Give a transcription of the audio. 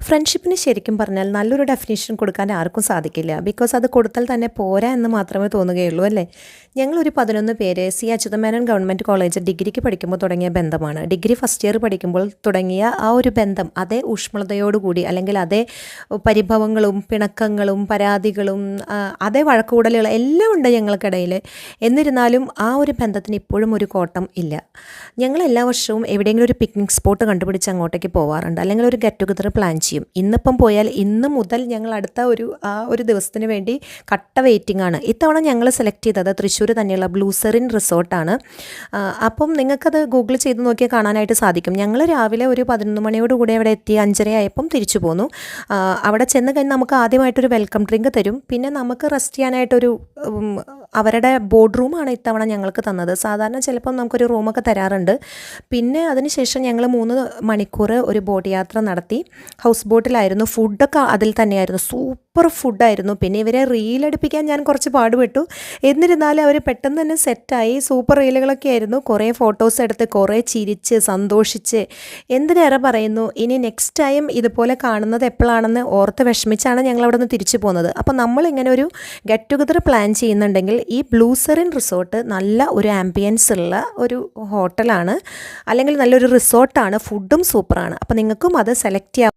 ഫ്രണ്ട്ഷിപ്പിന് ശരിക്കും പറഞ്ഞാൽ നല്ലൊരു ഡെഫിനേഷൻ കൊടുക്കാൻ ആർക്കും സാധിക്കില്ല. ബിക്കോസ് അത് കൊടുത്താൽ തന്നെ പോരാ എന്ന് മാത്രമേ തോന്നുകയുള്ളൂ അല്ലേ. ഞങ്ങളൊരു 11 പേര് സി അച്യുതമേനോൻ ഗവൺമെൻറ് കോളേജ് ഡിഗ്രിക്ക് പഠിക്കുമ്പോൾ തുടങ്ങിയ ബന്ധമാണ്. ഡിഗ്രി ഫസ്റ്റ് ഇയർ പഠിക്കുമ്പോൾ തുടങ്ങിയ ആ ഒരു ബന്ധം അതേ ഊഷ്മളതയോടുകൂടി, അല്ലെങ്കിൽ അതേ പരിഭവങ്ങളും പിണക്കങ്ങളും പരാതികളും അതേ വഴക്കുകൂടലുകൾ എല്ലാം ഉണ്ട് ഞങ്ങൾക്കിടയിൽ. എന്നിരുന്നാലും ആ ഒരു ബന്ധത്തിന് ഇപ്പോഴും ഒരു കോട്ടം ഇല്ല. ഞങ്ങൾ എല്ലാ വർഷവും എവിടെയെങ്കിലും ഒരു പിക്നിക് സ്പോട്ട് കണ്ടുപിടിച്ച് അങ്ങോട്ടേക്ക് പോകാറുണ്ട്, അല്ലെങ്കിൽ ഒരു ഗെറ്റ് ടുഗദർ പ്ലാൻ ചെയ്യും. ഇന്നിപ്പം പോയാൽ ഇന്ന് മുതൽ ഞങ്ങൾ അടുത്ത ഒരു ദിവസത്തിന് വേണ്ടി കട്ട വെയിറ്റിംഗ് ആണ്. ഇത്തവണ ഞങ്ങൾ സെലക്ട് ചെയ്തത് തൃശ്ശൂർ തന്നെയുള്ള ബ്ലൂസെറിൻ റിസോർട്ടാണ്. അപ്പം നിങ്ങൾക്കത് ഗൂഗിൾ ചെയ്ത് നോക്കിയാൽ കാണാനായിട്ട് സാധിക്കും. ഞങ്ങൾ രാവിലെ ഒരു 11 മണിയോടുകൂടി അവിടെ എത്തി, 5:30 ആയപ്പം തിരിച്ചു പോന്നു. അവിടെ ചെന്ന് കഴിഞ്ഞ് നമുക്ക് ആദ്യമായിട്ടൊരു വെൽക്കം ഡ്രിങ്ക് തരും. പിന്നെ നമുക്ക് റെസ്റ്റ് ചെയ്യാനായിട്ടൊരു അവരുടെ ബോർഡ് റൂമാണ് ഇത്തവണ ഞങ്ങൾക്ക് തന്നത്. സാധാരണ ചിലപ്പം നമുക്കൊരു റൂമൊക്കെ തരാറുണ്ട്. പിന്നെ അതിനുശേഷം ഞങ്ങൾ 3 മണിക്കൂർ ഒരു ബോട്ട് യാത്ര നടത്തി. ഹൗസ് ബോട്ടിലായിരുന്നു. ഫുഡൊക്കെ അതിൽ തന്നെയായിരുന്നു. സൂപ്പർ ഫുഡായിരുന്നു. പിന്നെ ഇവരെ റീലടുപ്പിക്കാൻ ഞാൻ കുറച്ച് പാടുപെട്ടു. എന്നിരുന്നാലും അവർ പെട്ടെന്ന് തന്നെ സെറ്റായി. സൂപ്പർ റീലുകളൊക്കെ ആയിരുന്നു. കുറേ ഫോട്ടോസ് എടുത്ത് കുറേ ചിരിച്ച് സന്തോഷിച്ച് എന്തിനേറെ പറയുന്നു. ഇനി നെക്സ്റ്റ് ടൈം ഇതുപോലെ കാണുന്നത് എപ്പോഴാണെന്ന് ഓർത്ത് വിഷമിച്ചാണ് ഞങ്ങൾ അവിടെ നിന്ന് തിരിച്ചു പോകുന്നത്. അപ്പോൾ നമ്മളിങ്ങനെ ഒരു ഗെറ്റ് ടുഗദർ പ്ലാൻ ചെയ്യുന്നുണ്ടെങ്കിൽ ഈ ബ്ലൂസെറിൻ റിസോർട്ട് നല്ല ഒരു ആംബിയൻസ് ഉള്ള ഒരു ഹോട്ടലാണ്, അല്ലെങ്കിൽ നല്ലൊരു റിസോർട്ടാണ്. ഫുഡും സൂപ്പറാണ്. അപ്പോൾ നിങ്ങൾക്കും അത് സെലക്ട് ചെയ്യാം.